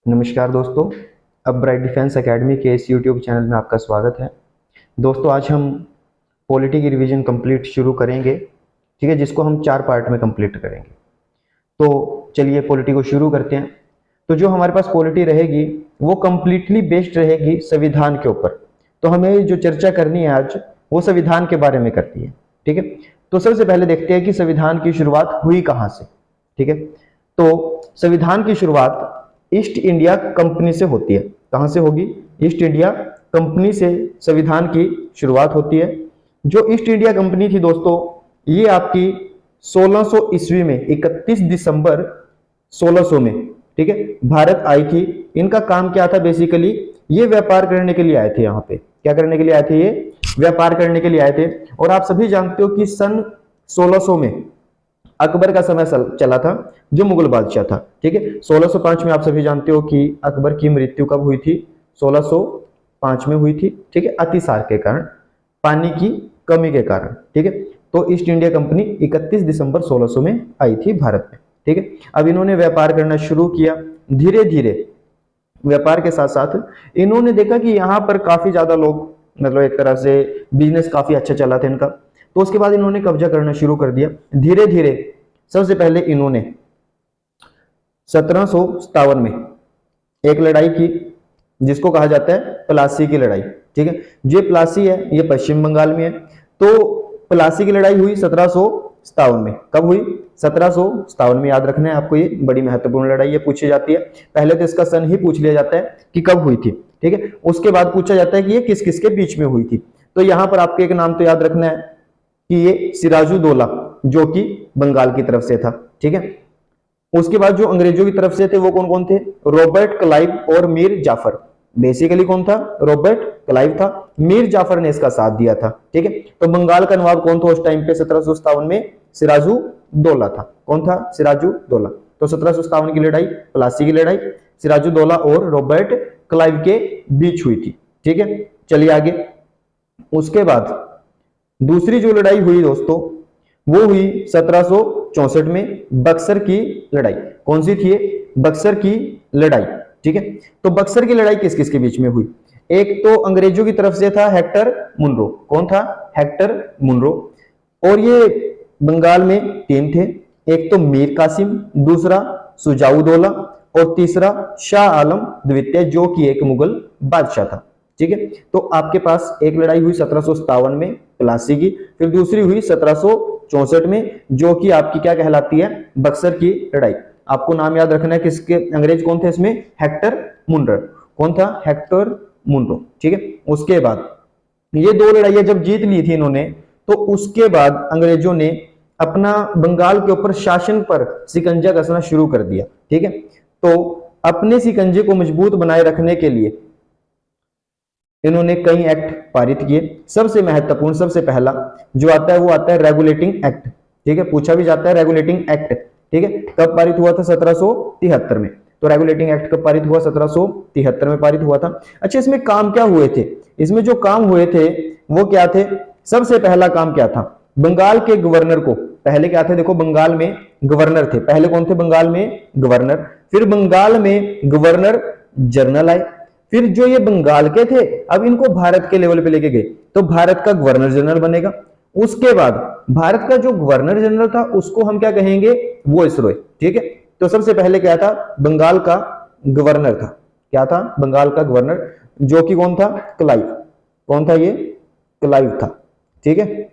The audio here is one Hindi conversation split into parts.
नमस्कार दोस्तों, अब ब्राइट डिफेंस एकेडमी के इस यूट्यूब चैनल में आपका स्वागत है। दोस्तों, आज हम पॉलिटी की रिवीजन कंप्लीट शुरू करेंगे, ठीक है, जिसको हम 4 पार्ट में कंप्लीट करेंगे। तो चलिए पॉलिटी को शुरू करते हैं। तो जो हमारे पास पॉलिटी रहेगी वो कंप्लीटली बेस्ड रहेगी संविधान के ऊपर। तो हमें जो चर्चा करनी है आज वो संविधान के बारे में करती है, ठीक है। तो सबसे पहले देखते हैं कि संविधान की शुरुआत हुई कहाँ से, ठीक है। तो संविधान की शुरुआत ईस्ट इंडिया कंपनी से होती है। कहां से होगी? ईस्ट इंडिया कंपनी से संविधान की शुरुआत होती है। जो ईस्ट इंडिया कंपनी थी दोस्तों, ये आपकी 1600 ईस्वी में 31 दिसंबर 1600 में, ठीक है, भारत आई थी। इनका काम क्या था? बेसिकली ये व्यापार करने के लिए आए थे। यहाँ पे क्या करने के लिए आए थे? ये व्यापार करने के लिए आए थे। और आप सभी जानते हो कि सन 1600 में अकबर का समय चला था, जो मुगल बादशाह था, ठीक है। 1605 में आप सभी जानते हो कि अकबर की मृत्यु कब हुई थी? 1605 में हुई थी, ठीक है, अतिसार के कारण, पानी की कमी के कारण, ठीक है। तो ईस्ट इंडिया कंपनी 31 दिसंबर 1600 में आई थी भारत में, ठीक है। अब इन्होंने व्यापार करना शुरू किया। धीरे धीरे व्यापार के साथ साथ इन्होंने देखा कि यहाँ पर काफी ज्यादा लोग, मतलब एक तरह से बिजनेस काफी अच्छा चला था इनका। तो उसके बाद इन्होंने कब्जा करना शुरू कर दिया धीरे धीरे। सबसे पहले इन्होंने 1757 में एक लड़ाई की, जिसको कहा जाता है प्लासी की लड़ाई, ठीक है। जो प्लासी है ये पश्चिम बंगाल में है। तो प्लासी की लड़ाई हुई 1757 में। कब हुई? 1757 में। याद रखना है आपको, ये बड़ी महत्वपूर्ण लड़ाई है, पूछी जाती है। पहले तो इसका सन ही पूछ लिया जाता है कि कब हुई थी, ठीक है। उसके बाद पूछा जाता है कि ये किस किस के बीच में हुई थी। तो यहां पर आपको एक नाम तो याद रखना है कि ये सिराजुद्दौला, जो कि बंगाल की तरफ से था, ठीक है। उसके बाद जो अंग्रेजों की तरफ से थे वो कौन कौन थे? रॉबर्ट क्लाइव और मीर जाफर। बेसिकली कौन था? रॉबर्ट क्लाइव था। मीर जाफर ने इसका साथ दिया था, ठीक है। तो बंगाल का नवाब कौन था उस टाइम पे? 1757 में सिराजुद्दौला था। कौन था? सिराजुद्दौला। तो 1757 की लड़ाई, प्लासी की लड़ाई, सिराजुद्दौला और रॉबर्ट क्लाइव के बीच हुई थी, ठीक है। चलिए आगे। उसके बाद दूसरी जो लड़ाई हुई दोस्तों, वो हुई 1764 में, बक्सर की लड़ाई। कौन सी थी? बक्सर की लड़ाई, ठीक है। तो बक्सर की लड़ाई किस किस के बीच में हुई? एक तो अंग्रेजों की तरफ से था हेक्टर मुनरो। कौन था? Hector Munro. और ये बंगाल में 3 थे। एक तो मीर कासिम, दूसरा सुजाउद्दौला और तीसरा शाह आलम द्वितीय, जो कि एक मुगल बादशाह था, ठीक है। तो आपके पास एक लड़ाई हुई 1757 में प्लासी की, फिर दूसरी हुई 1764 में, जो कि आपकी क्या कहलाती है? बक्सर की लड़ाई। आपको नाम याद रखना है किसके। अंग्रेज कौन थे इसमें? Hector Munro. कौन था? हेक्टर मुनरो, ठीक है। उसके बाद ये 2 लड़ाइयां जब जीत ली थी इन्होंने, तो उसके बाद अंग्रेजों ने अपना बंगाल के ऊपर शासन पर शिकंजा कसना शुरू कर दिया, ठीक है। तो अपने शिकंजे को मजबूत बनाए रखने के लिए इन्होंने कई एक्ट पारित किए। सबसे महत्वपूर्ण, सबसे पहला जो आता है वो आता है रेगुलेटिंग एक्ट, ठीक है। पूछा भी जाता है रेगुलेटिंग एक्ट, ठीक है। कब पारित हुआ था? 1773 में। तो रेगुलेटिंग एक्ट कब पारित हुआ? 1773 में पारित हुआ था। अच्छा, इसमें काम क्या हुए थे? इसमें जो काम हुए थे वो क्या थे? सबसे पहला काम क्या था? बंगाल के गवर्नर को, पहले क्या थे देखो, बंगाल में गवर्नर थे। पहले कौन थे बंगाल में? गवर्नर। फिर बंगाल में गवर्नर जनरल आए। फिर जो ये बंगाल के थे, अब इनको भारत के लेवल पे लेके गए, तो भारत का गवर्नर जनरल बनेगा। उसके बाद भारत का जो गवर्नर जनरल था उसको हम क्या कहेंगे? वाइसरॉय, ठीक है। तो सबसे पहले क्या था? बंगाल का गवर्नर था। क्या था? बंगाल का गवर्नर, जो कि कौन था? क्लाइव। कौन था ये? क्लाइव था, ठीक है।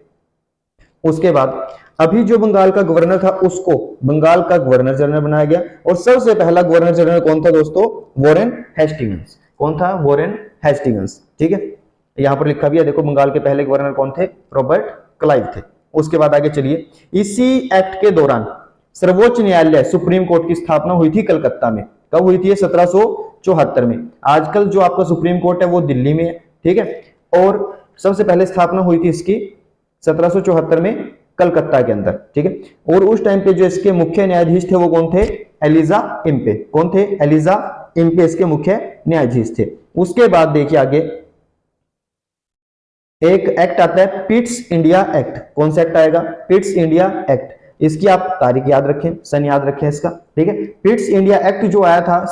उसके बाद अभी जो बंगाल का गवर्नर था उसको बंगाल का गवर्नर जनरल बनाया गया। और सबसे पहला गवर्नर जनरल कौन था दोस्तों? Warren Hastings. कौन था? वॉरेन हेस्टिंग्स, ठीक है। यहां पर लिखा भी है देखो, बंगाल के पहले गवर्नर कौन थे? रॉबर्ट क्लाइव थे। उसके बाद आगे चलिए। इसी एक्ट के दौरान सर्वोच्च न्यायालय, सुप्रीम कोर्ट की स्थापना हुई थी कलकत्ता में। कब हुई थी? 1774 में। आजकल जो आपका सुप्रीम कोर्ट है वो दिल्ली में है, ठीक है। और सबसे पहले स्थापना हुई थी इसकी 1774 में कलकत्ता के अंदर, ठीक है। और उस टाइम पे जो इसके मुख्य न्यायाधीश थे वो कौन थे? Elijah Impey. कौन थे? एलिजा इम्पे इसके मुख्य न्यायाधीश थे। उसके बाद देखिए आगे एक एक्ट आता है पिट्स इंडिया एक्ट। कौन सा एक्ट आएगा? Pitt's India act. इसकी आप तारीख याद रखें, सन याद रखें इसका, ठीक है। पिट्स इंडिया एक्ट जो आया था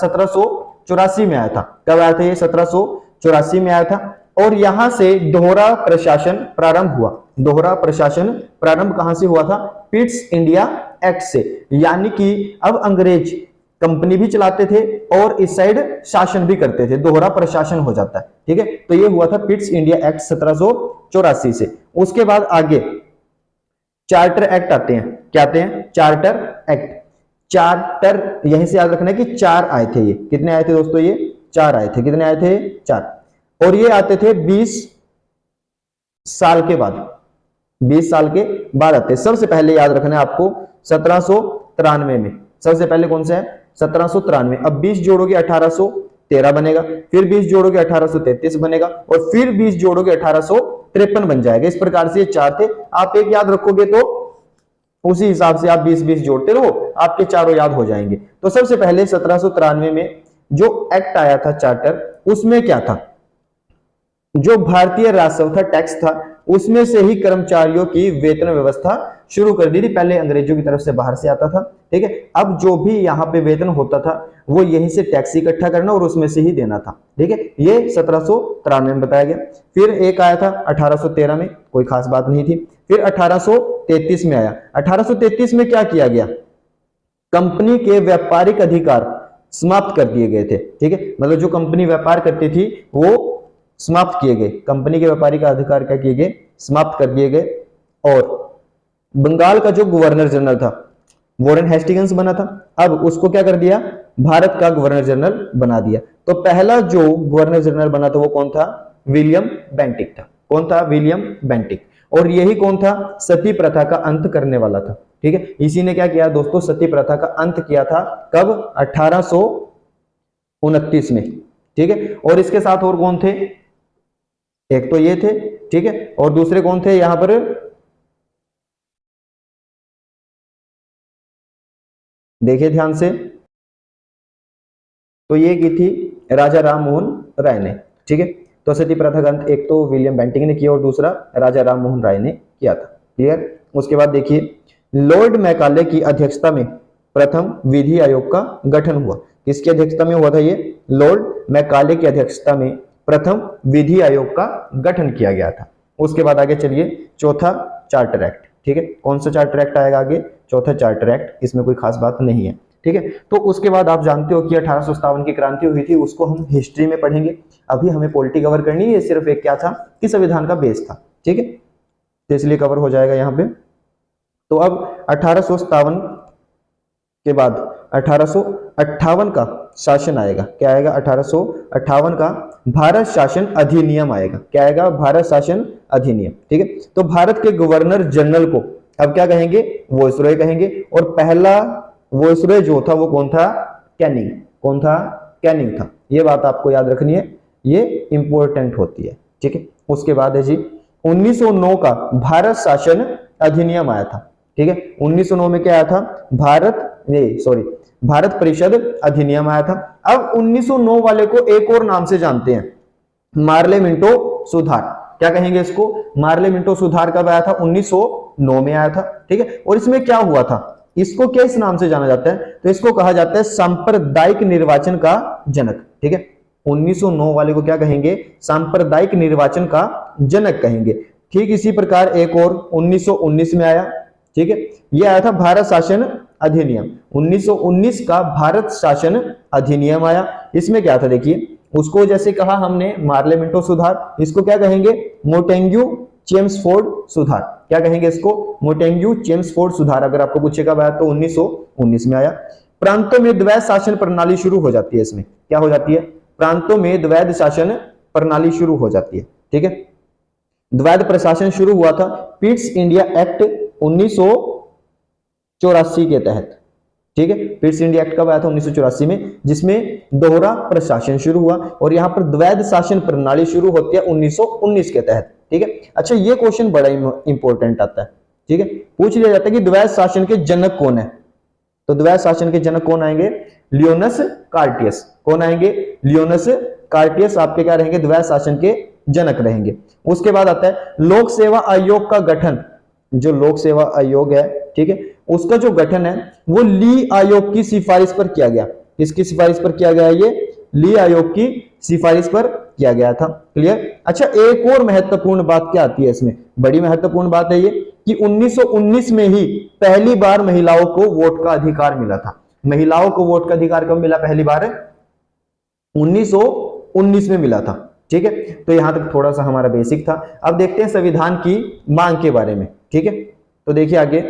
1784 में आया था। कब आया था ये? 1784 में आया था। और यहां से दोहरा प्रशासन प्रारंभ हुआ। दोहरा प्रशासन प्रारंभ कहां से हुआ था? पिट्स इंडिया एक्ट से। यानी कि अब अंग्रेज कंपनी भी चलाते थे और इस साइड शासन भी करते थे, दोहरा प्रशासन हो जाता है। ठीक है, तो ये हुआ था पिट्स इंडिया एक्ट 1784 से। उसके बाद आगे चार्टर एक्ट आते हैं। क्या आते हैं? Charter act. चार्टर यहीं से याद रखना है कि 4 आए थे। ये कितने आए थे दोस्तों? ये 4 आए थे। कितने आए थे? 4। और ये आते थे 20 साल के बाद। 20 साल के बाद आते हैं। सबसे पहले याद रखना है आपको 1793 में। सबसे पहले कौन सा है? 1793। अब 20 जोड़ोगे 1813 बनेगा, फिर 20 जोड़ोगे 1833 बनेगा, और फिर 20 जोड़ोगे 1853 बन जाएगा। इस प्रकार से ये 4 थे। आप एक याद रखोगे तो उसी हिसाब से आप 20-20 जोड़ते रहो, आपके चारों याद हो जाएंगे। तो सबसे पहले 1793 में जो एक्ट आया था चार्टर, उसमें क्या था? जो भारतीय राजस्व था, टैक्स था, उसमें से ही कर्मचारियों की वेतन व्यवस्था शुरू कर दी थी। पहले अंग्रेजों की तरफ से बाहर से आता था। ठीक है, अब जो भी यहाँ पे वेतन होता था वो यहीं से टैक्स इकट्ठा करना और उसमें से ही देना था। ठीक है, ये 1793 में बताया गया। फिर एक आया था 1813 में, कोई खास बात नहीं थी। फिर 1833 में आया। 1833 में क्या किया गया? कंपनी के व्यापारिक अधिकार समाप्त कर दिए गए थे। ठीक है, मतलब जो कंपनी व्यापार करती थी वो समाप्त किए गए। कंपनी के व्यापारिक अधिकार क्या किए गए? समाप्त कर दिए गए। और बंगाल का जो गवर्नर जनरल था, वॉरेन हेस्टिंग्स बना था, अब उसको क्या कर दिया? भारत का गवर्नर जनरल बना दिया। तो पहला जो गवर्नर जनरल बना था वो कौन था? विलियम बेंटिक था। कौन था? William Bentinck. और यही कौन था? सती प्रथा का अंत करने वाला था। ठीक है, इसी ने क्या किया दोस्तों? सती प्रथा का अंत किया था। कब? 1829 में। ठीक है, और इसके साथ और कौन थे? एक तो ये थे, ठीक है, और दूसरे कौन थे यहां पर? देखिए ध्यान से, तो ये की थी राजा राम मोहन राय ने। ठीक है, तो सती प्रथा का अंत एक तो विलियम बेंटिक ने किया और दूसरा राजा राम मोहन राय ने किया था। क्लियर? उसके बाद देखिए, लॉर्ड मैकाले की अध्यक्षता में प्रथम विधि आयोग का गठन हुआ। किसकी अध्यक्षता में हुआ था ये? लॉर्ड मैकाले की अध्यक्षता में प्रथम विधि आयोग का गठन किया गया था। उसके बाद आगे चलिए, चौथा चार्टर एक्ट। ठीक है, कौन सा चार्टर एक्ट आएगा आगे? चौथा चार्टर एक्ट। इसमें कोई खास बात नहीं है। ठीक है, तो उसके बाद आप जानते हो कि 1857 की क्रांति हुई थी, उसको हम हिस्ट्री में पढ़ेंगे। अभी हमें पॉलिटी कवर करनी है, सिर्फ एक क्या था कि संविधान का बेस था। ठीक है, तो इसलिए कवर हो जाएगा यहाँ पे। तो अब 1857 के बाद 1858 का शासन आएगा। क्या आएगा? 1858 का भारत शासन अधिनियम आएगा। क्या आएगा? भारत शासन अधिनियम। ठीक है, तो भारत के गवर्नर जनरल को अब क्या कहेंगे? वॉइसरॉय कहेंगे। और पहला वॉइसरॉय जो था वो कौन था? कैनिंग। कौन था? कैनिंग था। ये बात आपको याद रखनी है, ये इंपॉर्टेंट होती है। ठीक है, उसके बाद है जी 1909 का भारत शासन अधिनियम आया था। ठीक है, 1909 में क्या आया था? भारत परिषद अधिनियम आया था। अब 1909 वाले को एक और नाम से जानते हैं, मार्ले मिंटो सुधार। क्या कहेंगे इसको? मार्ले मिंटो सुधार कब आया था? 1909 में आया था। ठीक है, और इसमें क्या हुआ था? इसको किस नाम से जाना जाता है? तो इसको कहा जाता है सांप्रदायिक निर्वाचन का जनक। ठीक है, 1909 वाले को क्या कहेंगे? सांप्रदायिक निर्वाचन का जनक कहेंगे। ठीक इसी प्रकार एक और 1919 में आया। ठीक है, यह आया था भारत शासन अधिनियम। 1919 का भारत शासन अधिनियम आया। इसमें क्या था देखिए, उसको जैसे कहा हमने मार्ले मिंटो सुधार, इसको क्या कहेंगे? मोंटेग्यू चेम्सफोर्ड सुधार। क्या कहेंगे इसको? मोंटेग्यू चेम्सफोर्ड सुधार। अगर आपको पूछेगा बात तो 1919 में आया। प्रांतों में द्वैध शासन प्रणाली शुरू हो जाती है। इसमें क्या हो जाती है? प्रांतों में द्वैध शासन प्रणाली शुरू हो जाती है। ठीक है, द्वैध प्रशासन शुरू हुआ था पिट्स इंडिया एक्ट 1984 के तहत। ठीक है, पिट्स इंडिया एक्ट कब आया था? 1984 में, जिसमें दोहरा प्रशासन शुरू हुआ और यहां पर द्वैध शासन प्रणाली शुरू होती है 1919 के तहत। ठीक है, अच्छा ये क्वेश्चन बड़ा इंपॉर्टेंट आता है। ठीक है, पूछ लिया जाता है कि द्वैध शासन के जनक कौन है? तो द्वैध शासन के जनक कौन आएंगे? लियोनस कार्टियस। कौन आएंगे? लियोनस कार्टियस आपके क्या रहेंगे? द्वैध शासन के जनक रहेंगे। उसके बाद आता है लोक सेवा आयोग का गठन। जो लोक सेवा आयोग है, ठीक है, उसका जो गठन है वो ली आयोग की सिफारिश पर किया गया। किसकी सिफारिश पर किया गया? ये ली आयोग की सिफारिश पर किया गया था। क्लियर। अच्छा, एक और महत्वपूर्ण बात क्या आती है इसमें, बड़ी महत्वपूर्ण बात है ये कि 1919 में ही पहली बार महिलाओं को वोट का अधिकार मिला था। महिलाओं को वोट का अधिकार कब मिला? पहली बार 1919 में मिला था। ठीक है, तो यहां तक थोड़ा सा हमारा बेसिक था। अब देखते हैं संविधान की मांग के बारे में। ठीक है, तो देखिए आगे,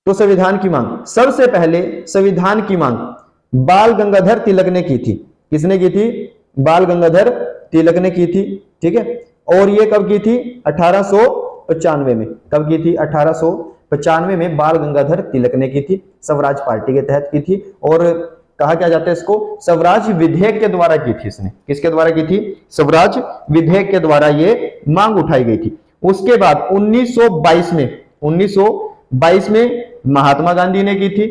तो संविधान की मांग, सबसे पहले संविधान की मांग बाल गंगाधर तिलक ने की थी। किसने की थी? बाल गंगाधर तिलक ने की थी। ठीक है, और ये कब की थी? 1895 में। कब की थी? 1895 में बाल गंगाधर तिलक ने की थी, स्वराज पार्टी के तहत की थी। और कहा क्या जाता है इसको? स्वराज विधेयक के द्वारा की थी इसने। किसके द्वारा की थी? स्वराज विधेयक के द्वारा ये मांग उठाई गई थी। उसके बाद 1922 में महात्मा गांधी ने की थी।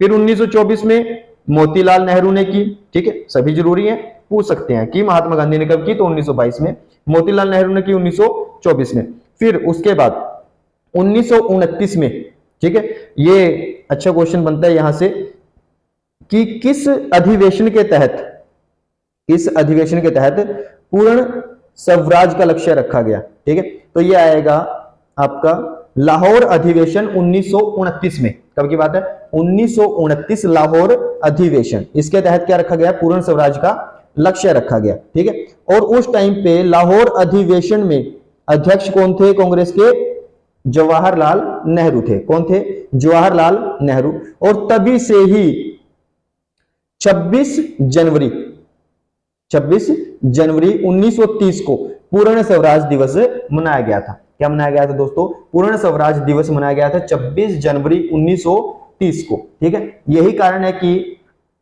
फिर 1924 में मोतीलाल नेहरू ने की। ठीक है, सभी जरूरी है, पूछ सकते हैं कि महात्मा गांधी ने कब की, तो 1922 में। मोतीलाल नेहरू ने की 1924 में। फिर उसके बाद 1929 में, ठीक है, ये अच्छा क्वेश्चन बनता है यहां से कि किस अधिवेशन के तहत पूर्ण स्वराज का लक्ष्य रखा गया। ठीक है, तो ये आएगा आपका लाहौर अधिवेशन 1929 में। कब की बात है? 1929 लाहौर अधिवेशन। इसके तहत क्या रखा गया? पूर्ण स्वराज का लक्ष्य रखा गया। ठीक है, और उस टाइम पे लाहौर अधिवेशन में अध्यक्ष कौन थे कांग्रेस के? जवाहरलाल नेहरू थे। कौन थे? जवाहरलाल नेहरू। और तभी से ही 26 जनवरी 1930 को पूर्ण स्वराज दिवस मनाया गया था। क्या मनाया गया था दोस्तों? पूर्ण स्वराज दिवस मनाया गया था 26 जनवरी 1930 को। ठीक है, यही कारण है कि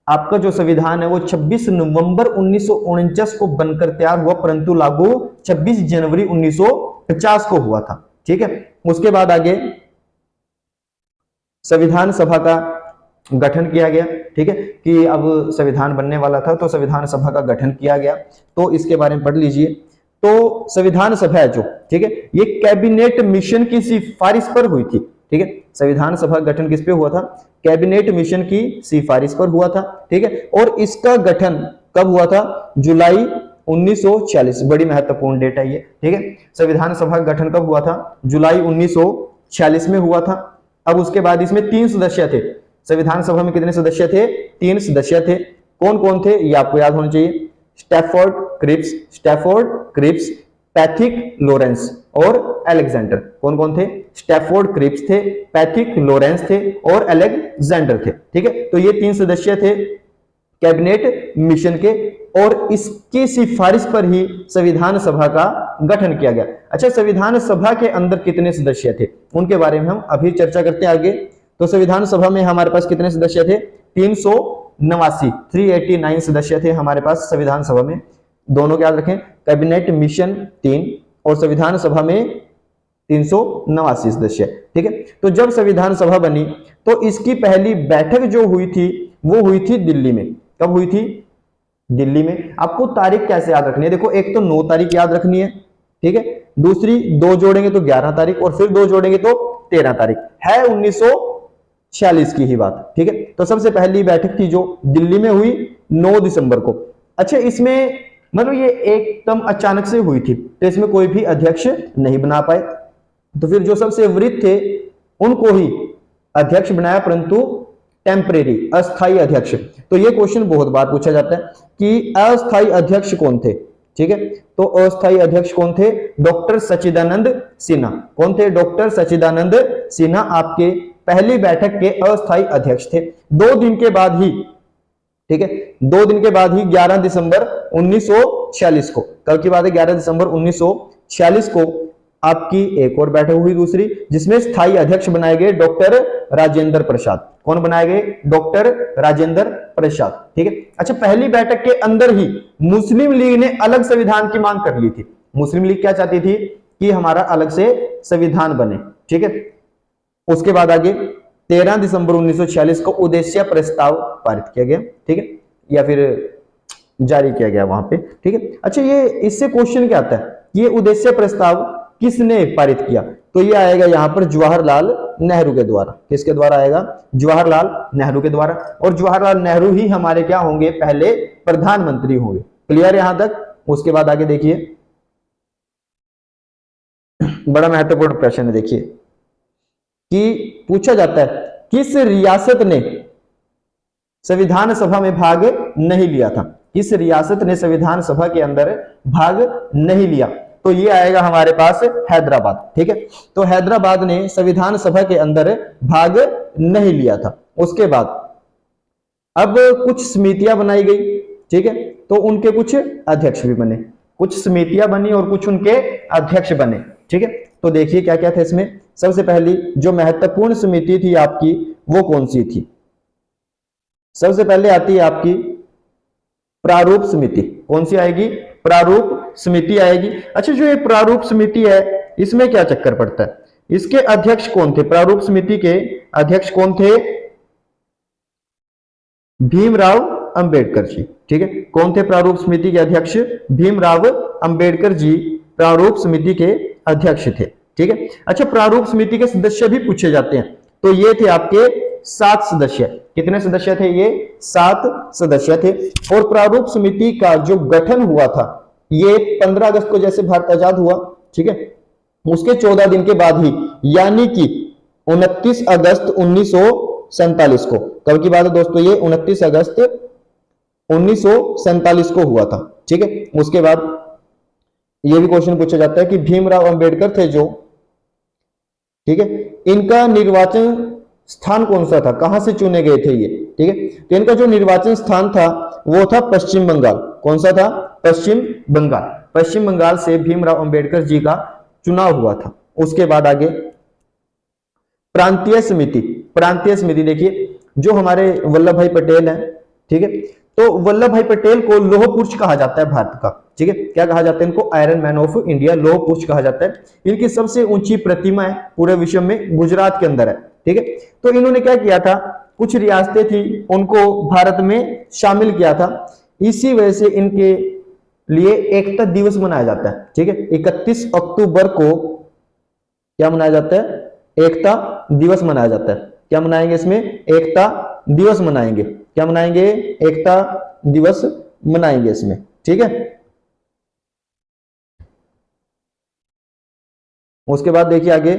आपका जो संविधान है वो 26 नवंबर 1949 को बनकर तैयार हुआ, परंतु लागू 26 जनवरी 1950 को हुआ था। ठीक है, उसके बाद आगे संविधान सभा का गठन किया गया। ठीक है, कि अब संविधान बनने वाला था तो संविधान सभा का गठन किया गया, तो इसके बारे में पढ़ लीजिए। तो संविधान सभा है जो, ठीक है, ये कैबिनेट मिशन की सिफारिश पर हुई थी। ठीक है, संविधान सभा गठन किस पे हुआ था? कैबिनेट मिशन की सिफारिश पर हुआ था। ठीक है, और इसका गठन कब हुआ था? जुलाई 1946। बड़ी महत्वपूर्ण डेट है ये। ठीक है, संविधान सभा का गठन कब हुआ था? जुलाई 1946 में हुआ था। अब उसके बाद इसमें 3 सदस्य थे। संविधान सभा में कितने सदस्य थे? 3 सदस्य थे। कौन कौन थे ये आपको याद होना चाहिए। स्टैफोर्ड क्रिप्स, पैथिक लॉरेंस और अलेक्जेंडर। कौन कौन थे? स्टैफोर्ड क्रिप्स थे, पैथिक लॉरेंस थे और अलेक्जेंडर थे। ठीक है, तो ये 3 सदस्य थे कैबिनेट मिशन के, और इसकी सिफारिश पर ही संविधान सभा का गठन किया गया। अच्छा, संविधान सभा के अंदर कितने सदस्य थे उनके बारे में हम अभी चर्चा करते हैं आगे। तो संविधान सभा में हमारे पास कितने सदस्य थे? 389 सदस्य थे हमारे पास संविधान सभा में। दोनों याद रखें, कैबिनेट मिशन 3 और संविधान सभा में 389 सदस्य। ठीक है, तो जब संविधान सभा बनी तो इसकी पहली बैठक जो हुई थी वो हुई थी दिल्ली में। कब हुई थी? दिल्ली में। आपको तारीख कैसे याद रखनी है? देखो, एक तो 9 तारीख याद रखनी है। ठीक है, दूसरी 2 जोड़ेंगे तो 11 तारीख, और फिर 2 जोड़ेंगे तो 13 तारीख है 1946 की ही बात। ठीक है, तो सबसे पहली बैठक थी जो दिल्ली में हुई 9 दिसंबर को। अच्छा, इसमें मतलब ये एकदम अचानक से हुई थी, तो इसमें कोई भी अध्यक्ष नहीं बना पाए, तो फिर जो सबसे वरिष्ठ थे उनको ही अध्यक्ष बनाया, परंतु टेम्परेरी, अस्थायी अध्यक्ष। तो ये क्वेश्चन बहुत बार पूछा जाता है कि अस्थायी अध्यक्ष कौन थे। ठीक है, तो अस्थायी अध्यक्ष कौन थे? डॉक्टर सच्चिदानंद सिन्हा। कौन थे? डॉक्टर सच्चिदानंद सिन्हा आपके पहली बैठक के अस्थायी अध्यक्ष थे। 2 दिन के बाद ही, ठीक है, 2 दिन के बाद ही 11 दिसंबर 1946 को, कल की बात है 11 दिसंबर 1946 को आपकी एक और बैठक हुई दूसरी, जिसमें स्थायी अध्यक्ष बनाए गए डॉक्टर राजेंद्र प्रसाद। कौन बनाए गए? डॉक्टर राजेंद्र प्रसाद। ठीक है, अच्छा, पहली बैठक के अंदर ही मुस्लिम लीग ने अलग संविधान की मांग कर ली थी। मुस्लिम लीग क्या चाहती थी? कि हमारा अलग से संविधान बने। ठीक है, उसके बाद आगे 13 दिसंबर 1946 को उद्देश्य प्रस्ताव पारित किया गया। ठीक है, या फिर जारी किया गया वहां पे। ठीक है, अच्छा, ये इससे क्वेश्चन क्या आता है? ये उद्देश्य प्रस्ताव किसने पारित किया? तो ये आएगा यहाँ पर जवाहरलाल नेहरू के द्वारा। किसके द्वारा आएगा? जवाहरलाल नेहरू के द्वारा। और जवाहरलाल नेहरू ही हमारे क्या होंगे? पहले प्रधानमंत्री होंगे। क्लियर यहां तक? उसके बाद आगे देखिए, बड़ा महत्वपूर्ण प्रश्न है, देखिए कि पूछा जाता है किस रियासत ने संविधान सभा में भाग नहीं लिया था? किस रियासत ने संविधान सभा के अंदर भाग नहीं लिया? तो ये आएगा हमारे पास हैदराबाद। ठीक है, तो हैदराबाद ने संविधान सभा के अंदर भाग नहीं लिया था। उसके बाद अब कुछ समितियां बनाई गई, ठीक है, तो उनके कुछ अध्यक्ष भी बने। कुछ समितियां बनी और कुछ उनके अध्यक्ष बने। ठीक है, तो देखिए क्या क्या था इसमें। सबसे पहली जो महत्वपूर्ण समिति थी आपकी, वो कौन सी थी? सबसे पहले आती है आपकी प्रारूप समिति। कौन सी आएगी? प्रारूप समिति आएगी। अच्छा, जो ये प्रारूप समिति है, इसमें क्या चक्कर पड़ता है? इसके अध्यक्ष कौन थे? प्रारूप समिति के अध्यक्ष कौन थे? भीमराव अंबेडकर जी। ठीक है, कौन थे प्रारूप समिति के अध्यक्ष? भीमराव अंबेडकर जी प्रारूप समिति के अध्यक्ष थे। ठीक है, अच्छा, प्रारूप समिति के सदस्य भी पूछे जाते हैं। तो ये थे आपके 7 सदस्य। कितने सदस्य थे? ये 7 सदस्य थे। और प्रारूप समिति का जो गठन हुआ था, ये 15 अगस्त को जैसे भारत आजाद हुआ, ठीक है, उसके 14 दिन के बाद ही, यानी कि 29 अगस्त 1947 को, कब की बात है दोस्तों? ये 29 अगस्त 1947 को हुआ था। ठीक है, उसके बाद ये भी क्वेश्चन पूछा जाता है कि भीमराव अंबेडकर थे जो, ठीक है, इनका निर्वाचन स्थान कौन सा था? कहां से चुने गए थे ये? ठीक है, तो इनका जो निर्वाचन स्थान था वो था पश्चिम बंगाल। कौन सा था? पश्चिम बंगाल। पश्चिम बंगाल से भीमराव अंबेडकर जी का चुनाव हुआ था। उसके बाद आगे प्रांतीय समिति। प्रांतीय समिति देखिए, जो हमारे वल्लभ भाई पटेल हैं, ठीक है, तो वल्लभ भाई पटेल को लौह पुरुष कहा जाता है भारत का। ठीक है, क्या कहा जाता है इनको? आयरन मैन ऑफ इंडिया, लौह पुरुष कहा जाता है। इनकी सबसे ऊंची प्रतिमा है पूरे विश्व में, गुजरात के अंदर है। ठीक है, तो इन्होंने क्या किया था? कुछ रियासतें थी, उनको भारत में शामिल किया था। इसी वजह से इनके लिए एकता दिवस मनाया जाता है। ठीक है, 31 अक्टूबर को क्या मनाया जाता है? एकता दिवस मनाया जाता है। क्या मनाएंगे इसमें? एकता दिवस मनाएंगे। क्या मनाएंगे? एकता दिवस मनाएंगे इसमें। ठीक है, उसके बाद देखिए आगे,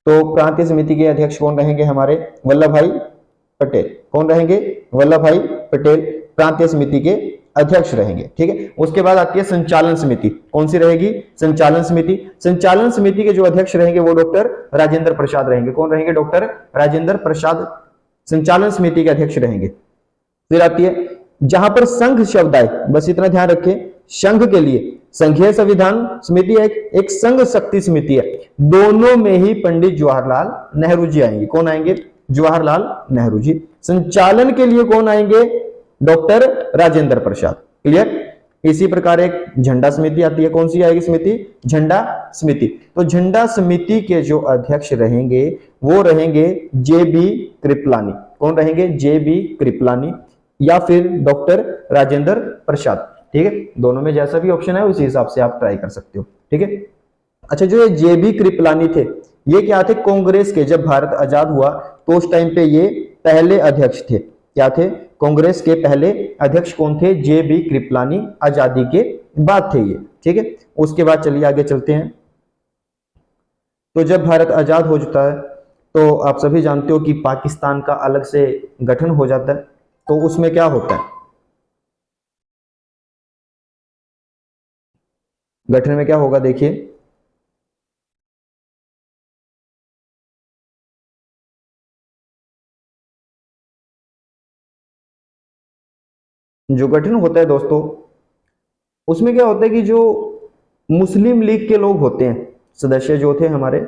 तो प्रांतीय समिति के अध्यक्ष कौन रहेंगे? हमारे वल्लभ भाई पटेल। कौन रहेंगे? वल्लभ भाई पटेल प्रांतीय समिति के अध्यक्ष रहेंगे। ठीक है, उसके बाद आती है संचालन समिति। कौन सी रहेगी? संचालन समिति। संचालन समिति के जो अध्यक्ष रहेंगे वो डॉक्टर राजेंद्र प्रसाद रहेंगे। कौन रहेंगे? डॉक्टर राजेंद्र प्रसाद संचालन समिति के अध्यक्ष रहेंगे। फिर आती है, जहां पर संघ शब्द आए, बस इतना ध्यान रखें, संघ के लिए संघीय संविधान समिति है, एक संघ शक्ति समिति है। दोनों में ही पंडित जवाहरलाल नेहरू जी आएंगे। कौन आएंगे? जवाहरलाल नेहरू जी। संचालन के लिए कौन आएंगे? डॉक्टर राजेंद्र प्रसाद। क्लियर? इसी प्रकार एक झंडा समिति आती है। कौन सी आएगी समिति? झंडा समिति। तो झंडा समिति के जो अध्यक्ष रहेंगे वो रहेंगे जे बी कृपलानी। कौन रहेंगे? जे बी कृपलानी या फिर डॉक्टर राजेंद्र प्रसाद। ठीक है, दोनों में जैसा भी ऑप्शन है उसी हिसाब से आप ट्राई कर सकते हो। ठीक है, अच्छा, जो ये जे बी कृपलानी थे, ये क्या थे? कांग्रेस के, जब भारत आजाद हुआ तो उस टाइम पे ये पहले अध्यक्ष थे। क्या थे? कांग्रेस के पहले अध्यक्ष कौन थे? J B Kripalani. आजादी के बाद थे ये। ठीक है, उसके बाद चलिए आगे चलते हैं। तो जब भारत आजाद हो जाता है तो आप सभी जानते हो कि पाकिस्तान का अलग से गठन हो जाता है। तो उसमें क्या होता है? गठन में क्या होगा? देखिए, जो गठन होता है दोस्तों, उसमें क्या होता है कि जो मुस्लिम लीग के लोग होते हैं, सदस्य जो थे हमारे,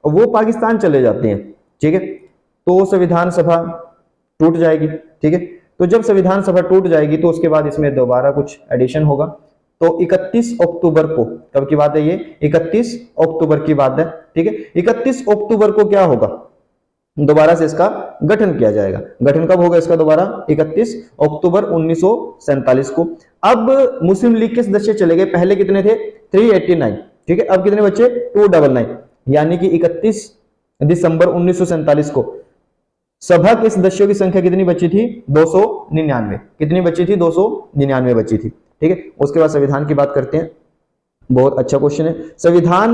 वो पाकिस्तान चले जाते हैं, ठीक है। तो संविधान सभा टूट जाएगी, ठीक है। तो जब संविधान सभा टूट जाएगी तो उसके बाद इसमें दोबारा कुछ एडिशन होगा। तो 31 अक्टूबर को, कब की बात है ये, 31 अक्टूबर की बात है, ठीक है। 31 अक्टूबर को क्या होगा, दोबारा से इसका गठन किया जाएगा। गठन कब होगा इसका दोबारा, 31 अक्टूबर 1947 को। अब मुस्लिम लीग के सदस्य चले गए, पहले कितने थे, 389, ठीक है। अब कितने बच्चे, 299, यानी कि 31 दिसंबर 1947 को सभा के सदस्यों की संख्या कितनी बची थी, 299। कितनी बची थी, 299 बची थी, ठीक है। उसके बाद संविधान की बात करते हैं, बहुत अच्छा क्वेश्चन है। संविधान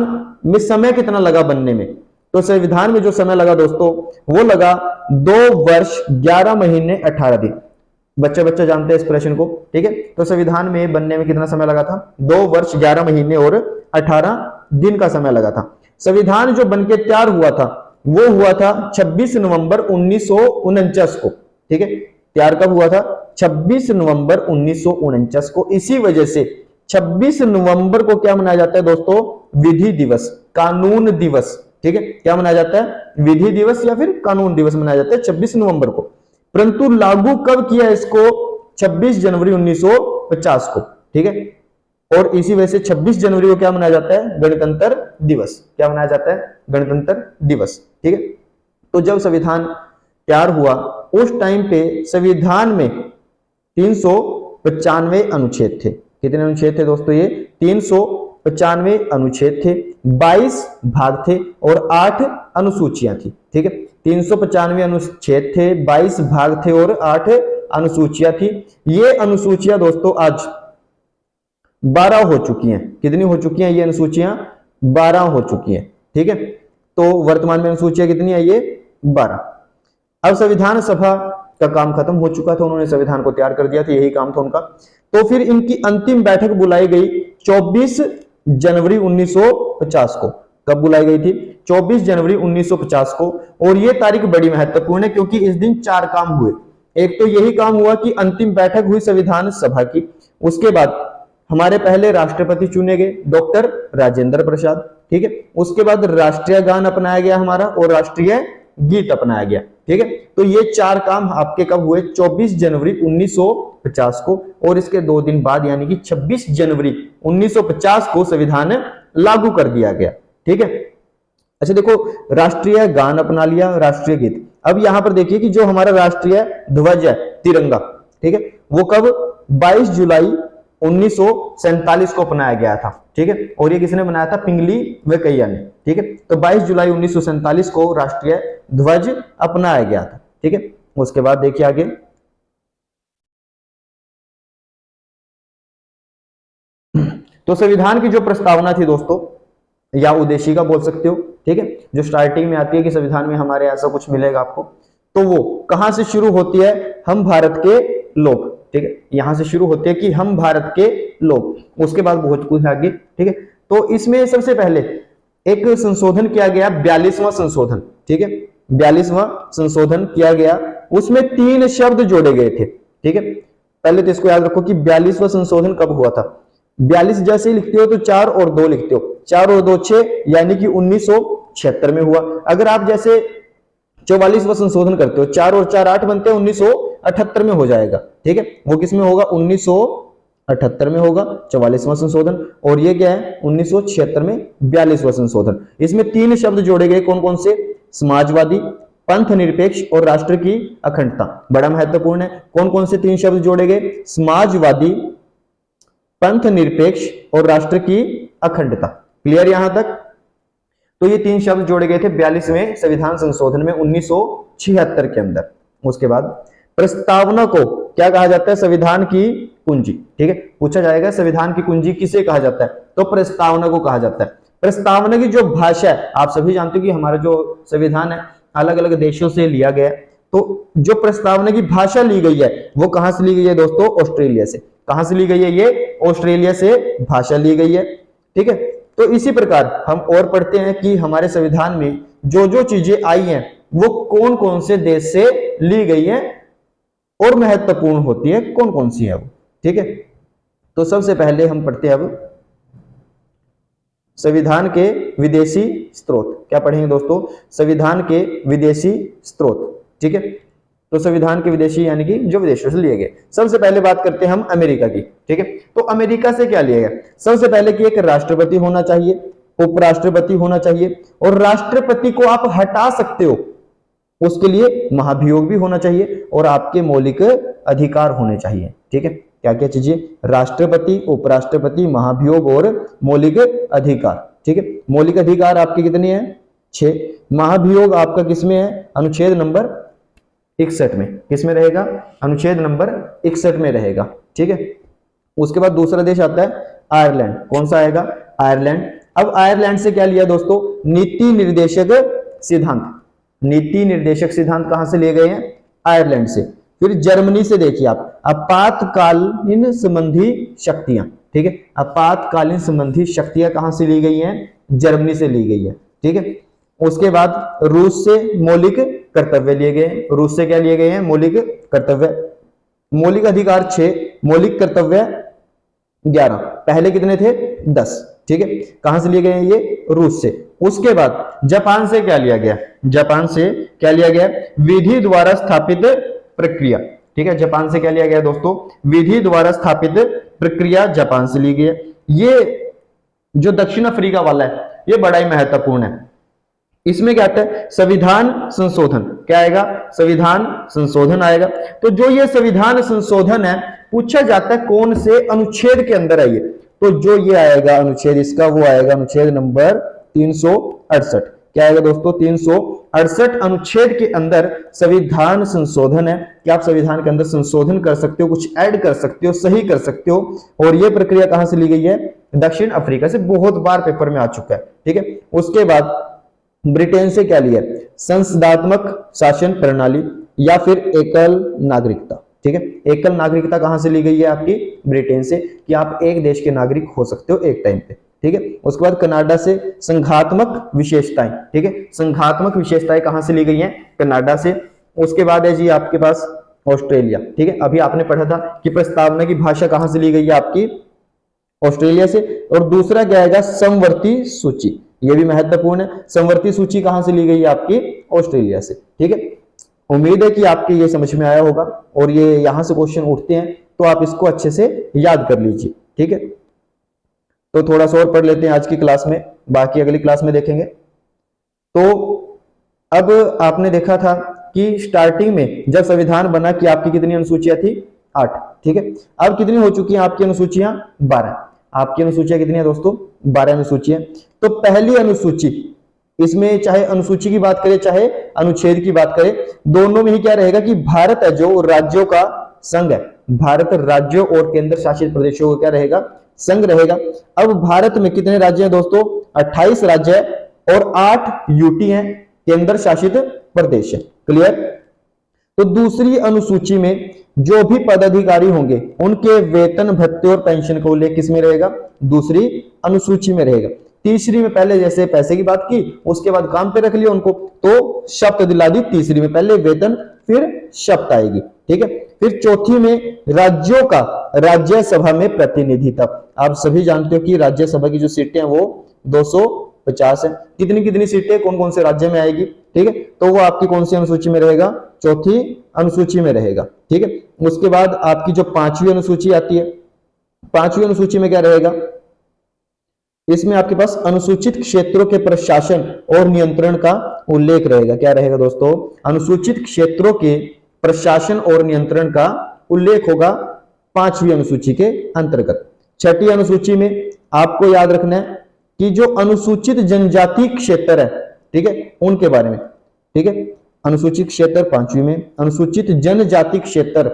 में समय कितना लगा बनने में, तो संविधान में जो समय लगा दोस्तों वो लगा 2 वर्ष 11 महीने 18 दिन। बच्चे जानते हैं इस प्रश्न को, ठीक है। तो संविधान में बनने में कितना समय लगा था, 2 वर्ष 11 महीने और 18 दिन का समय लगा था। संविधान जो बनके तैयार हुआ था वो हुआ था 26 नवंबर 1949 को, ठीक है। तैयार कब हुआ था, 26 नवंबर 1949 को। इसी वजह से 26 नवंबर को क्या मनाया जाता है दोस्तों, विधि दिवस, कानून दिवस, ठीक है। क्या मनाया जाता है, विधि दिवस या फिर कानून दिवस मनाया जाता है 26 नवंबर को। परंतु लागू कब किया इसको, 26 जनवरी 1950 को, ठीक है। और इसी वजह से 26 जनवरी को क्या मनाया जाता है, गणतंत्र दिवस। क्या मनाया जाता है, गणतंत्र दिवस, ठीक है। तो जब संविधान तैयार हुआ उस टाइम पे संविधान में 395 अनुच्छेद थे। कितने अनुच्छेद थे दोस्तों, ये 395 अनुच्छेद थे, 22 भाग थे और 8 अनुसूचियां थी, ठीक है। 395 अनुच्छेद थे, 22 भाग थे और 8 अनुसूचियां थी। ये अनुसूचियां दोस्तों आज 12 हो चुकी हैं। कितनी हो चुकी हैं ये अनुसूचियां, 12 हो चुकी हैं, ठीक है। तो वर्तमान में अनुसूचियां कितनी है, ये 12। अब संविधान सभा का काम खत्म हो चुका था, उन्होंने संविधान को तैयार कर दिया था, यही काम था उनका। तो फिर इनकी अंतिम बैठक बुलाई गई 24 जनवरी 1950 को। कब बुलाई गई थी, 24 जनवरी 1950 को। और ये तारीख बड़ी महत्वपूर्ण है क्योंकि इस दिन 4 काम हुए। एक तो यही काम हुआ कि अंतिम बैठक हुई संविधान सभा की, उसके बाद हमारे पहले राष्ट्रपति चुने गए डॉक्टर राजेंद्र प्रसाद, ठीक है। उसके बाद राष्ट्रीय गान अपनाया गया हमारा और राष्ट्रीय गीत अपनाया गया, ठीक है। तो ये 4 काम आपके कब हुए, 24 जनवरी 1950 को। और इसके 2 दिन बाद यानी कि 26 जनवरी 1950 को संविधान लागू कर दिया गया, ठीक है। अच्छा देखो, राष्ट्रीय गान अपना लिया, राष्ट्रीय गीत। अब यहां पर देखिए कि जो हमारा राष्ट्रीय ध्वज है तिरंगा, ठीक है, वो कब 22 जुलाई 1947 को अपनाया गया था, ठीक है। और ये किसने बनाया था, पिंगली वेंकैया ने, ठीक है। तो 22 जुलाई 1947 को राष्ट्रीय ध्वज अपनाया गया था, ठीक है। उसके बाद देखिए आगे, तो संविधान की जो प्रस्तावना थी दोस्तों या उद्देशिका बोल सकते हो, ठीक है, जो स्टार्टिंग में आती है कि संविधान में हमारे ऐसा कुछ मिलेगा आपको, तो वो कहां से शुरू होती है, हम भारत के लोग, ठीक है। यहां से शुरू होती है कि हम भारत के लोग, उसके बाद बहुत कुछ आगे, ठीक है। तो इसमें सबसे पहले एक संशोधन किया गया, 42वां संशोधन, ठीक है, 42वां संशोधन किया गया। उसमें 3 शब्द जोड़े गए थे, ठीक है। पहले तो इसको याद रखो कि 42वां संशोधन कब हुआ था। 42 जैसे ही लिखते हो तो 4 और 2 लिखते हो, 4 और 2 6, यानी कि 1976 में हुआ। अगर आप जैसे 44वां संशोधन करते हो, 4 और 4 8 बनते हैं, 1978 में हो जाएगा, ठीक है। वो किस में होगा, 1978 में होगा 44वां संशोधन। और ये क्या है, 1976 में 42वां संशोधन। इसमें 3 शब्द जोड़े गए, कौन कौन से, समाजवादी, पंथ निरपेक्ष और राष्ट्र की अखंडता। बड़ा महत्वपूर्ण है, कौन कौन से 3 शब्द जोड़े गए, समाजवादी, पंथ निरपेक्ष और राष्ट्र की अखंडता। क्लियर यहां तक। तो ये 3 शब्द जोड़े गए थे 42वें संविधान संशोधन में 1976 के अंदर। उसके बाद प्रस्तावना को क्या कहा जाता है, संविधान की कुंजी, ठीक है। पूछा जाएगा संविधान की कुंजी किसे कहा जाता है, तो प्रस्तावना को कहा जाता है। प्रस्तावना की जो भाषा है, आप सभी जानते हो कि हमारा जो संविधान है अलग अलग देशों से लिया गया है। तो जो प्रस्तावना की भाषा ली गई है वो कहां से ली गई है दोस्तों, ऑस्ट्रेलिया से। कहां से ली गई है, ये ऑस्ट्रेलिया से भाषा ली गई है, ठीक है। तो इसी प्रकार हम और पढ़ते हैं कि हमारे संविधान में जो जो चीजें आई हैं वो कौन कौन से देश से ली गई है और महत्वपूर्ण होती है कौन कौन सी है वो, ठीक है। तो सबसे पहले हम पढ़ते हैं अब संविधान के विदेशी स्रोत। क्या पढ़ेंगे दोस्तों? संविधान के विदेशी स्रोत। ठीक है, तो संविधान के विदेशी यानी कि जो विदेशों से लिए गए। सबसे पहले बात करते हैं हम अमेरिका की। ठीक है, तो अमेरिका से क्या लिया गया? सबसे पहले कि एक राष्ट्रपति होना चाहिए, उपराष्ट्रपति होना चाहिए, और राष्ट्रपति को आप हटा सकते हो, उसके लिए महाभियोग भी होना चाहिए और आपके मौलिक अधिकार होने चाहिए। ठीक है, क्या क्या चीजें? राष्ट्रपति, उपराष्ट्रपति, महाभियोग और मौलिक अधिकार। ठीक है, मौलिक अधिकार आपके कितने हैं? 6। महाभियोग आपका किसमें है? अनुच्छेद नंबर 61 में। किसमें रहेगा? अनुच्छेद नंबर 61 में रहेगा। ठीक है, उसके बाद दूसरा देश आता है आयरलैंड। कौन सा आएगा? आयरलैंड। अब आयरलैंड से क्या लिया दोस्तों? नीति निर्देशक सिद्धांत। नीति निर्देशक सिद्धांत कहां से लिए गए हैं? आयरलैंड से। फिर जर्मनी से देखिए आप, आपातकालीन संबंधी शक्तियां। ठीक है, आपातकालीन संबंधी शक्तियां कहां से ली गई हैं? जर्मनी से ली गई है। ठीक है, उसके बाद रूस से मौलिक कर्तव्य लिए गए। रूस से क्या लिए गए हैं? मौलिक कर्तव्य। मौलिक अधिकार 6, मौलिक कर्तव्य 11। पहले कितने थे? 10। ठीक है, कहां से लिए गए हैं ये? रूस से। उसके बाद जापान से क्या लिया गया? जापान से क्या लिया गया? विधि द्वारा स्थापित प्रक्रिया। ठीक है, जापान से क्या लिया गया दोस्तों? विधि द्वारा स्थापित प्रक्रिया जापान से ली गई है। ये जो दक्षिण अफ्रीका वाला है ये बड़ा ही महत्वपूर्ण है। इसमें क्या आता है? संविधान संशोधन। क्या आएगा? संविधान संशोधन आएगा। तो जो ये संविधान संशोधन है, पूछा जाता है कौन से अनुच्छेद के अंदर है ये? तो जो ये आएगा अनुच्छेद इसका, वो आएगा अनुच्छेद नंबर 368। क्या आएगा दोस्तों? 368 अनुच्छेद के अंदर संविधान संशोधन है कि आप संविधान के अंदर संशोधन कर सकते हो, कुछ ऐड कर सकते हो, सही कर सकते हो। और ये प्रक्रिया कहां से ली गई है? दक्षिण अफ्रीका से। बहुत बार पेपर में आ चुका है। ठीक है, उसके बाद ब्रिटेन से क्या लिया? संसदात्मक शासन प्रणाली या फिर एकल नागरिकता। ठीक है, एकल नागरिकता कहां से ली गई है आपकी? ब्रिटेन से, कि आप एक देश के नागरिक हो सकते हो एक टाइम पे। ठीक है, उसके बाद कनाडा से संघात्मक विशेषताएं। ठीक है, संघात्मक विशेषताएं कहां से ली गई हैं? कनाडा से। उसके बाद है जी आपके पास ऑस्ट्रेलिया। ठीक है, अभी आपने पढ़ा था कि प्रस्तावना की भाषा कहां से ली गई है आपकी? ऑस्ट्रेलिया से। और दूसरा क्या आएगा? समवर्ती सूची। यह भी महत्वपूर्ण है। समवर्ती सूची कहां से ली गई है आपकी? ऑस्ट्रेलिया से। ठीक है, उम्मीद है कि आपके ये समझ में आया होगा और ये यहां से क्वेश्चन उठते हैं तो आप इसको अच्छे से याद कर लीजिए। ठीक है, तो थोड़ा सा और पढ़ लेते हैं आज की क्लास में, बाकी अगली क्लास में देखेंगे। तो अब आपने देखा था कि स्टार्टिंग में जब संविधान बना कि आपकी कितनी अनुसूचियां थी? 8। ठीक है, अब कितनी हो चुकी हैं आपकी अनुसूचियां? 12। आपकी अनुसूचियां कितनी है दोस्तों? 12 अनुसूचियां। तो पहली अनुसूची, इसमें चाहे अनुसूची की बात करें चाहे अनुच्छेद की बात करें, दोनों में ही क्या रहेगा कि भारत है जो राज्यों का संघ है। भारत राज्यों और केंद्र शासित प्रदेशों का क्या रहेगा? संघ रहेगा। अब भारत में कितने राज्य हैं दोस्तों? 28 राज्य है और 8 यूटी हैं, केंद्र शासित प्रदेश है। क्लियर? तो दूसरी अनुसूची में जो भी पदाधिकारी होंगे उनके वेतन, भत्ते और पेंशन का उल्लेख किसमें रहेगा? दूसरी अनुसूची में रहेगा। तीसरी में पहले जैसे पैसे की बात की, उसके बाद काम पे रख लिया उनको, तो शर्त दिला दी। तीसरी में पहले वेतन फिर शर्त आएगी। ठीक है, फिर चौथी में राज्यों का राज्यसभा में प्रतिनिधित्व। आप सभी जानते हो कि राज्यसभा की जो सीटें हैं वो 250 है। कितनी कितनी सीटें कौन कौन से राज्य में आएगी? ठीक है, तो वो आपकी कौन सी अनुसूची में रहेगा? चौथी अनुसूची में रहेगा। ठीक है, उसके बाद आपकी जो 5वीं अनुसूची आती है, 5वीं अनुसूची में क्या रहेगा? इसमें आपके पास अनुसूचित क्षेत्रों के प्रशासन और नियंत्रण का उल्लेख रहेगा। क्या रहेगा दोस्तों? अनुसूचित क्षेत्रों के प्रशासन और नियंत्रण का उल्लेख होगा 5वीं अनुसूची के अंतर्गत। 6ठी अनुसूची में आपको याद रखना है कि जो अनुसूचित जनजाति क्षेत्र है, ठीक है, उनके बारे में। ठीक है, अनुसूचित क्षेत्र 5वीं में, अनुसूचित जनजाति क्षेत्र,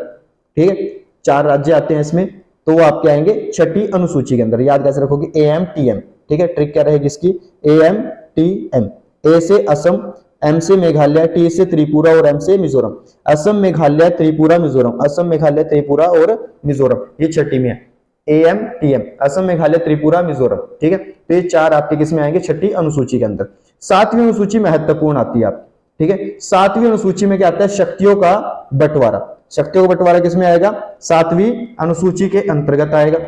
ठीक है, 4 राज्य आते हैं इसमें, तो वो आपके आएंगे 6ठी अनुसूची के अंदर। याद कैसे रखोगे? AMTM। ठीक है, ट्रिक क्या रहेगी इसकी? AMTM। A से असम, M से मेघालय, T से त्रिपुरा और M से मिजोरम। असम, मेघालय, त्रिपुरा, मिजोरम। असम, मेघालय, त्रिपुरा और मिजोरम, ये 6ठी में है। AMTM, असम, मेघालय, त्रिपुरा, मिजोरम। ठीक है, तो ये 4 आपके किस में आएंगे? 6ठी अनुसूची के अंदर। 7वीं अनुसूची महत्वपूर्ण आती है आपकी। ठीक है, 7वीं अनुसूची में क्या आता है? शक्तियों का बंटवारा। शक्तियों का बंटवारा किसमें आएगा? 7वीं अनुसूची के अंतर्गत आएगा।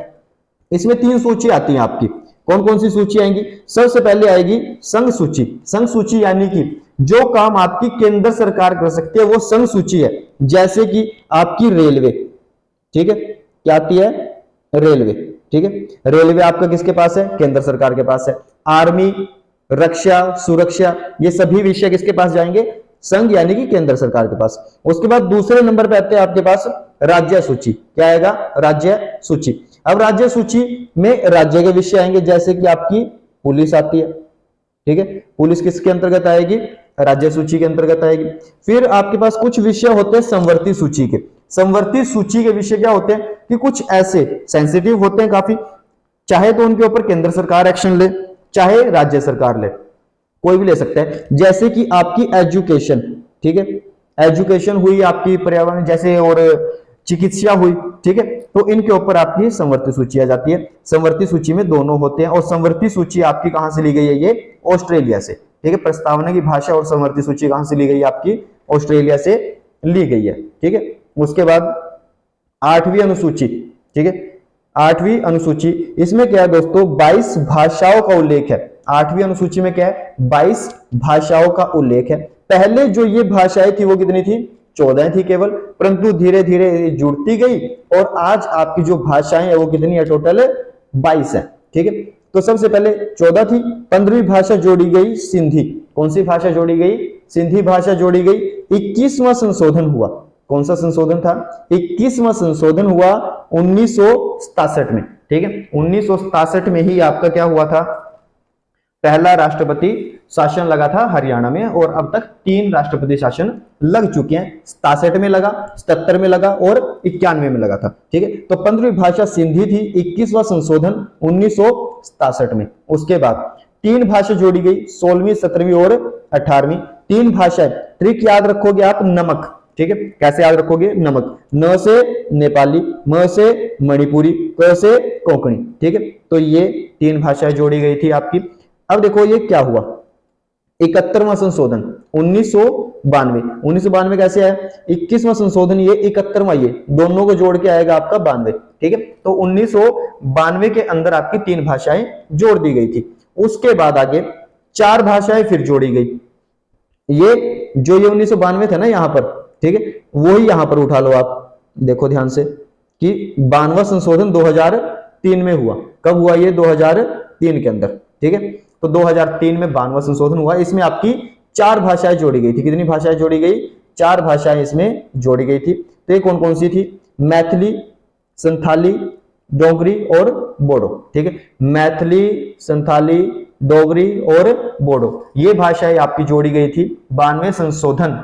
इसमें 3 सूची आती है आपकी। कौन कौन सी सूची आएंगी? सबसे पहले आएगी संघ सूची। संघ सूची यानी कि जो काम आपकी केंद्र सरकार कर सकती है वो संघ सूची है। जैसे कि आपकी रेलवे, ठीक है, क्या आती है? रेलवे, ठीक है। रेलवे आपका किसके पास है? केंद्र सरकार के पास है। आर्मी, रक्षा, सुरक्षा, ये सभी विषय किसके पास जाएंगे? संघ यानी कि केंद्र सरकार के पास। उसके बाद दूसरे नंबर पे आते हैं आपके पास राज्य सूची। क्या आएगा? राज्य सूची। अब राज्य सूची में राज्य के विषय आएंगे, जैसे कि आपकी पुलिस आती है, ठीक है। पुलिस किसके अंतर्गत आएगी? राज्य सूची के अंतर्गत आएगी। फिर आपके पास कुछ विषय होते हैं संवर्ती सूची के। संवर्ती सूची के विषय क्या होते हैं कि कुछ ऐसे सेंसिटिव होते हैं काफी, चाहे तो उनके ऊपर केंद्र सरकार एक्शन ले, चाहे राज्य सरकार ले, कोई भी ले सकता है। जैसे कि आपकी एजुकेशन, ठीक है, एजुकेशन हुई आपकी, पर्यावरण जैसे, और चिकित्सा हुई, ठीक है, तो इनके ऊपर आपकी संवर्ती सूची आ जाती है। संवर्ती सूची में दोनों होते हैं। और संवर्ती सूची आपकी कहां से ली गई है? ये ऑस्ट्रेलिया से, ठीक है। प्रस्तावना की भाषा और संवर्ती सूची कहां से ली गई है? आपकी ऑस्ट्रेलिया से ली गई है, ठीक है। उसके बाद 8वीं अनुसूची, ठीक है, 8वीं अनुसूची, इसमें क्या है दोस्तों? 22 भाषाओं का उल्लेख है। 8वीं अनुसूची में क्या है? 22 भाषाओं का उल्लेख है। पहले जो ये भाषाएं थी वो कितनी थी? 14 थी केवल, परंतु धीरे धीरे जुड़ती गई और आज आपकी जो भाषाएं है वो कितनी है? टोटल 22 है, ठीक है। तो सबसे पहले 14 थी, 15वीं भाषा जोड़ी गई सिंधी। कौन सी भाषा जोड़ी गई? सिंधी भाषा जोड़ी गई। 21वां संशोधन हुआ। कौन सा संशोधन था? 21वां संशोधन हुआ 1967 में, ठीक है। 1967 में ही आपका क्या हुआ था? पहला राष्ट्रपति शासन लगा था हरियाणा में, और अब तक 3 राष्ट्रपति शासन लग चुके हैं। 67 में लगा, 77 में लगा और 91 में लगा था, ठीक है। तो 15वीं भाषा सिंधी थी, 21वां संशोधन 1967 में। उसके बाद 3 भाषा जोड़ी गई, 16वीं, 17वीं और 18वीं। 3 भाषाएं, ट्रिक याद रखोगे आप, नमक, ठीक है। कैसे याद रखोगे? नमक। न से नेपाली, म से मणिपुरी, क से कोंकणी, ठीक है। तो ये 3 भाषाएं जोड़ी गई थी आपकी। अब देखो ये क्या हुआ? 71वां संशोधन 1992। 1992 कैसे आया? 21वां संशोधन ये, 71वां ये, दोनों को जोड़ के आएगा आपका 92, ठीक है। तो 1992 के अंदर आपकी 3 भाषाएं जोड़ दी गई थी। उसके बाद आगे 4 भाषाएं फिर जोड़ी गई। ये जो ये 1992 था ना यहाँ पर, ठीक है, वही यहां पर उठा लो आप, देखो ध्यान से कि 92वां संशोधन 2003 में हुआ। कब हुआ ये? 2003 के अंदर, ठीक है। तो 2003 में 92वां संशोधन हुआ। इसमें आपकी 4 भाषाएं जोड़ी गई थी। कितनी भाषाएं जोड़ी गई? 4 भाषाएं इसमें जोड़ी गई थी। तो ये कौन कौन सी थी? मैथिली, संथाली, डोगरी और बोडो, ठीक है। मैथिली, संथाली, डोगरी और बोडो, ये भाषाएं आपकी जोड़ी गई थी 92वें संशोधन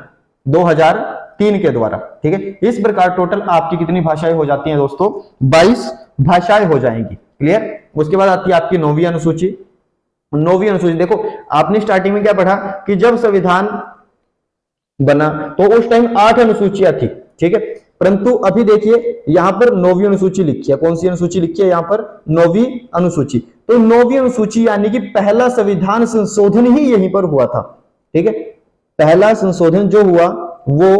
2003 के द्वारा, ठीक है। इस प्रकार टोटल आपकी कितनी भाषाएं हो जाती हैं दोस्तों? 22 भाषाएं हो जाएंगी। क्लियर? उसके बाद आती है आपकी 9वीं अनुसूची। 9वीं अनुसूची देखो, आपने स्टार्टिंग में क्या पढ़ा कि जब संविधान बना तो उस टाइम 8 अनुसूचियां थी, ठीक है। परंतु अभी देखिए यहां पर 9वीं अनुसूची लिखी है। कौन सी अनुसूची लिखी है यहां पर? 9वीं अनुसूची। तो 9वीं अनुसूची यानी कि पहला संविधान संशोधन ही यहीं पर हुआ था, ठीक है। पहला संशोधन जो हुआ वो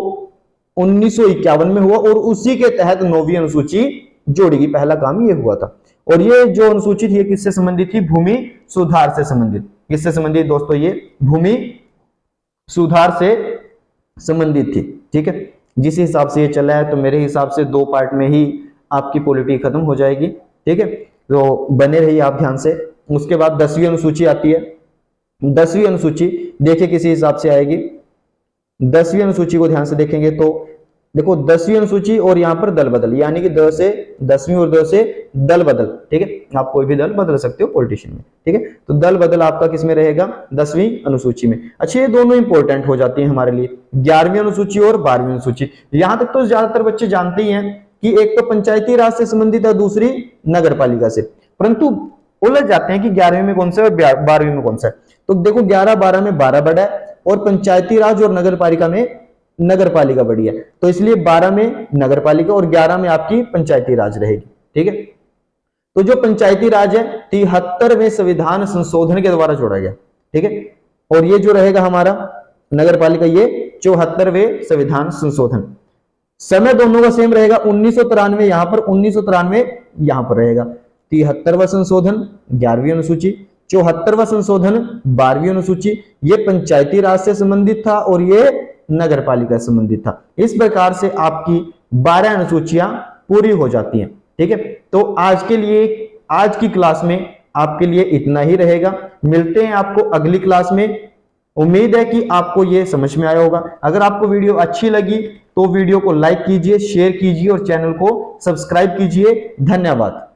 1951 में हुआ और उसी के तहत 9वीं अनुसूची जोड़ी गई। पहला काम ये हुआ था। और ये जो अनुसूची थी किससे संबंधित थी? भूमि सुधार से संबंधित। किससे संबंधित दोस्तों? ये भूमि सुधार से संबंधित थी, ठीक है। जिस हिसाब से ये चला है तो मेरे हिसाब से 2 पार्ट में ही आपकी पॉलिटी खत्म हो जाएगी, ठीक है। तो बने रहिए आप ध्यान से। उसके बाद 10वीं अनुसूची आती है। 10वीं अनुसूची देखिए किसी हिसाब से आएगी। 10वीं अनुसूची को ध्यान से देखेंगे तो देखो 10वीं अनुसूची और यहां पर दल बदल, यानी कि 10 से 10वीं और 10 से दल बदल, ठीक है। आप कोई भी दल बदल सकते हो पॉलिटिशियन में, ठीक है। तो दल बदल आपका किस में रहेगा? 10वीं अनुसूची में। अच्छा, ये दोनों इंपॉर्टेंट हो जाती है हमारे लिए, 11वीं अनुसूची और 12वीं अनुसूची। यहां तक तो ज्यादातर बच्चे जानते ही हैं कि एक तो पंचायती राज से संबंधित है, दूसरी नगर पालिका से, परंतु उलझ जाते हैं कि 11वीं में कौन सा है और 12वीं में कौन सा है। तो देखो 11-12 में 12 बड़ा है और पंचायती राज और नगर पालिका में नगर पालिका बड़ी है, तो इसलिए 12 में नगर पालिका और 11 में आपकी पंचायती राज रहेगी, ठीक है। तो जो पंचायती राज है 73वें संविधान संशोधन के द्वारा जोड़ा गया, ठीक है। और ये जो रहेगा हमारा नगर पालिका, ये 74वें संविधान संशोधन। समय दोनों का सेम रहेगा, 1993 यहां पर, 1993 यहां पर रहेगा। 73वां संशोधन 11वीं अनुसूची, 74वां संशोधन 12वीं अनुसूची, ये पंचायती राज से संबंधित था और ये नगर पालिका से संबंधित था। इस प्रकार से आपकी 12 अनुसूचियां पूरी हो जाती हैं। ठीक है, तो आज के लिए आज की क्लास में आपके लिए इतना ही रहेगा। मिलते हैं आपको अगली क्लास में। उम्मीद है कि आपको ये समझ में आया होगा। अगर आपको वीडियो अच्छी लगी तो वीडियो को लाइक कीजिए, शेयर कीजिए और चैनल को सब्सक्राइब कीजिए। धन्यवाद।